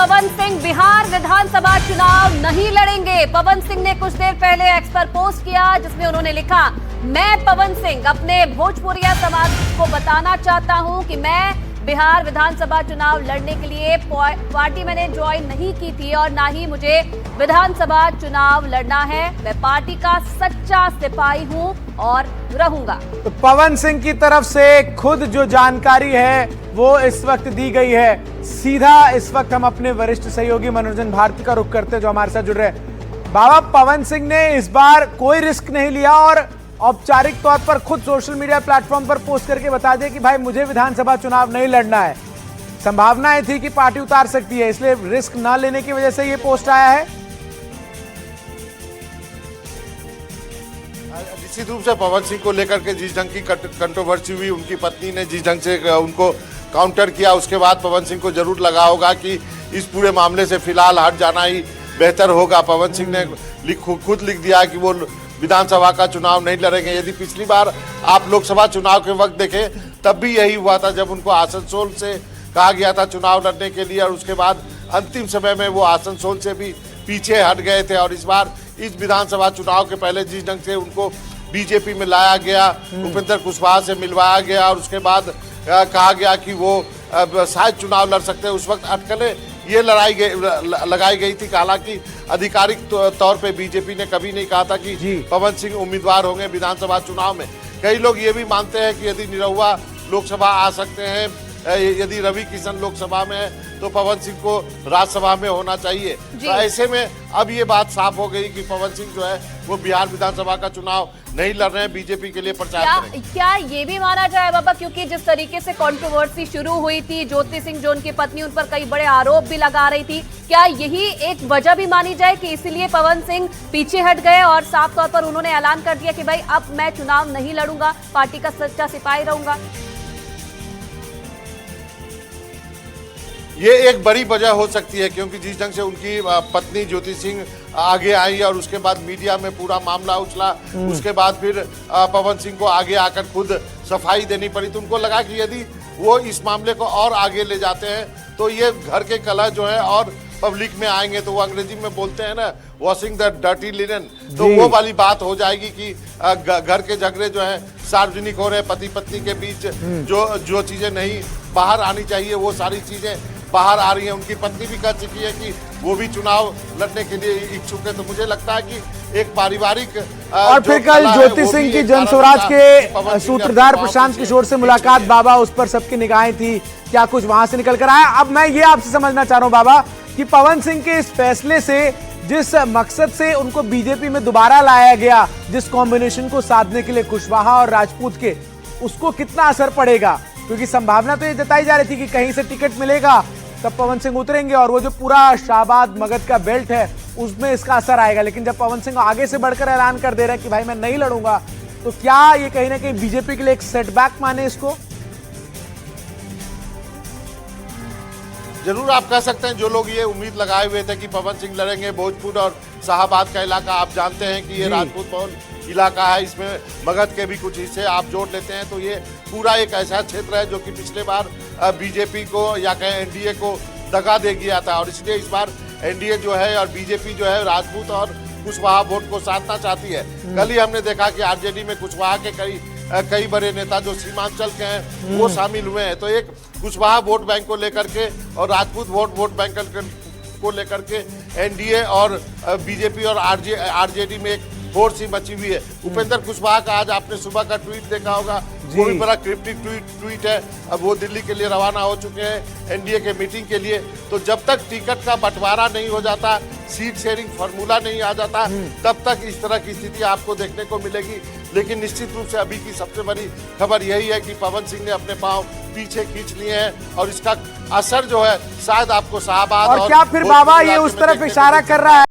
पवन सिंह बिहार विधानसभा चुनाव नहीं लड़ेंगे। पवन सिंह ने कुछ देर पहले एक्स पर पोस्ट किया जिसमें उन्होंने लिखा, मैं पवन सिंह अपने भोजपुरिया समाज को बताना चाहता हूं कि मैं बिहार विधानसभा चुनाव लड़ने के लिए पार्टी मैंने ज्वाइन नहीं की थी और ना ही मुझे विधानसभा चुनाव लड़ना है। मैं पार्टी का सच्चा सिपाही हूं और रहूंगा। तो पवन सिंह की तरफ से खुद जो जानकारी है वो इस वक्त दी गई है। सीधा इस वक्त हम अपने वरिष्ठ सहयोगी मनोरंजन भारती का रुख करते हैं जो हमारे साथ जुड़ रहे हैं। बाबा, पवन सिंह ने इस बार कोई रिस्क नहीं लिया और औपचारिक तौर पर खुद सोशल मीडिया प्लेटफॉर्म पर पोस्ट करके बता दिया कि भाई मुझे विधानसभा चुनाव नहीं लड़ना है। संभावनाएं थी कि पार्टी उतार सकती है, इसलिए रिस्क ना लेने की वजह से ये पोस्ट आया है। निश्चित रूप से पवन सिंह को लेकर के जिस ढंग की कंट्रोवर्सी हुई, उनकी पत्नी ने जिस ढंग से उनको काउंटर किया, उसके बाद पवन सिंह को जरूर लगा होगा कि इस पूरे मामले से फिलहाल हट जाना ही बेहतर होगा। पवन सिंह ने खुद लिख दिया कि वो विधानसभा का चुनाव नहीं लड़ेंगे। यदि पिछली बार आप लोकसभा चुनाव के वक्त देखें तब भी यही हुआ था, जब उनको आसनसोल से कहा गया था चुनाव लड़ने के लिए और उसके बाद अंतिम समय में वो आसनसोल से भी पीछे हट गए थे। और इस बार इस विधानसभा चुनाव के पहले जिस ढंग से उनको बीजेपी में लाया गया, उपेंद्र कुशवाहा से मिलवाया गया और उसके बाद कहा गया कि वो शायद चुनाव लड़ सकते हैं, उस वक्त अटकलें ये लगाई गई थी। हालांकि आधिकारिक तौर पे बीजेपी ने कभी नहीं कहा था कि पवन सिंह उम्मीदवार होंगे विधानसभा चुनाव में। कई लोग ये भी मानते हैं कि यदि निरहुआ लोकसभा आ सकते हैं, यदि रवि किशन लोकसभा में है तो पवन सिंह को राज्यसभा में होना चाहिए। तो ऐसे में अब ये बात साफ हो गई कि पवन सिंह जो है वो बिहार विधानसभा का चुनाव नहीं लड़ रहे हैं, बीजेपी के लिए प्रचार करेंगे। क्या ये भी माना जाए बाबा, क्योंकि जिस तरीके से कंट्रोवर्सी शुरू हुई थी, ज्योति सिंह जो उनकी पत्नी, उन पर कई बड़े आरोप भी लगा रही थी, क्या यही एक वजह भी मानी जाए कि इसीलिए पवन सिंह पीछे हट गए और साफ तौर पर उन्होंने ऐलान कर दिया कि भाई अब मैं चुनाव नहीं लड़ूंगा, पार्टी का सच्चा सिपाही रहूंगा? ये एक बड़ी वजह हो सकती है, क्योंकि जिस ढंग से उनकी पत्नी ज्योति सिंह आगे आई और उसके बाद मीडिया में पूरा मामला उछला, उसके बाद फिर पवन सिंह को आगे आकर खुद सफाई देनी पड़ी। तो उनको लगा कि यदि वो इस मामले को और आगे ले जाते हैं तो ये घर के कलह जो है और पब्लिक में आएंगे, तो वो अंग्रेजी में बोलते हैं ना, वॉशिंग द डर्टी लिनन, तो वो वाली बात हो जाएगी कि घर के झगड़े जो है सार्वजनिक हो रहे, पति पत्नी के बीच जो चीजें नहीं बाहर आनी चाहिए वो सारी चीजें बाहर आ रही है। उनकी पत्नी भी कह चुकी है कि वो भी चुनाव लड़ने के लिए इच्छुक है। तो मुझे लगता है कि एक पारिवारिक और फिर कल ज्योति सिंह की जनस्वराज के सूत्रधार प्रशांत किशोर से मुलाकात, बाबा उस पर सबकी निगाहें थी, क्या कुछ वहां से निकल कर आया? अब मैं ये आपसे समझना चाह रहा हूं बाबा कि पवन सिंह के इस फैसले से, जिस मकसद से उनको बीजेपी में दोबारा लाया गया, जिस कॉम्बिनेशन को साधने के लिए कुशवाहा और राजपूत के, उसको कितना असर पड़ेगा? क्योंकि संभावना तो ये जताई जा रही थी कि कहीं से टिकट मिलेगा तब पवन सिंह उतरेंगे और वो जो पूरा शाहबाद मगध का बेल्ट है उसमें इसका असर आएगा। लेकिन जब पवन सिंह आगे से बढ़कर ऐलान कर दे रहे हैं कि भाई मैं नहीं लड़ूंगा, तो क्या ये कहीं ना कहीं बीजेपी के लिए एक सेटबैक माने इसको? जरूर आप कह सकते हैं। जो लोग ये उम्मीद लगाए हुए थे कि पवन सिंह लड़ेंगे, भोजपुर और शाहबाद का इलाका आप जानते हैं कि ये राजपूत बहुल इलाका है, इसमें मगध के भी कुछ हिस्से आप जोड़ लेते हैं, तो ये पूरा एक ऐसा क्षेत्र है जो कि पिछले बार बीजेपी को या कहें एनडीए को दगा दे गया था। और इसलिए इस बार एनडीए जो है और बीजेपी जो है राजपूत और कुशवाहा वोट को साधना चाहती है। कल ही हमने देखा कि आरजेडी में कुशवाहा के कई बड़े नेता जो सीमांचल के हैं वो शामिल हुए हैं। तो एक कुशवाहा वोट बैंक को लेकर के और राजपूत वोट बैंक को लेकर के एनडीए और बीजेपी और आरजेडी में एक फोर्स ही मची हुई है। उपेंद्र कुशवाहा का आज आपने सुबह का ट्वीट देखा होगा, वो भी बड़ा क्रिप्टिक ट्वीट है। अब वो दिल्ली के लिए रवाना हो चुके हैं एनडीए के मीटिंग के लिए। तो जब तक टिकट का बंटवारा नहीं हो जाता, सीट शेयरिंग फार्मूला नहीं आ जाता, तब तक इस तरह की स्थिति आपको देखने को मिलेगी। लेकिन निश्चित रूप से अभी की सबसे बड़ी खबर यही है कि पवन सिंह ने अपने पांव पीछे खींच लिए हैं और इसका असर जो है शायद आपको शाहबाद और क्या फिर बाबा ये उस तरफ इशारा कर रहा है?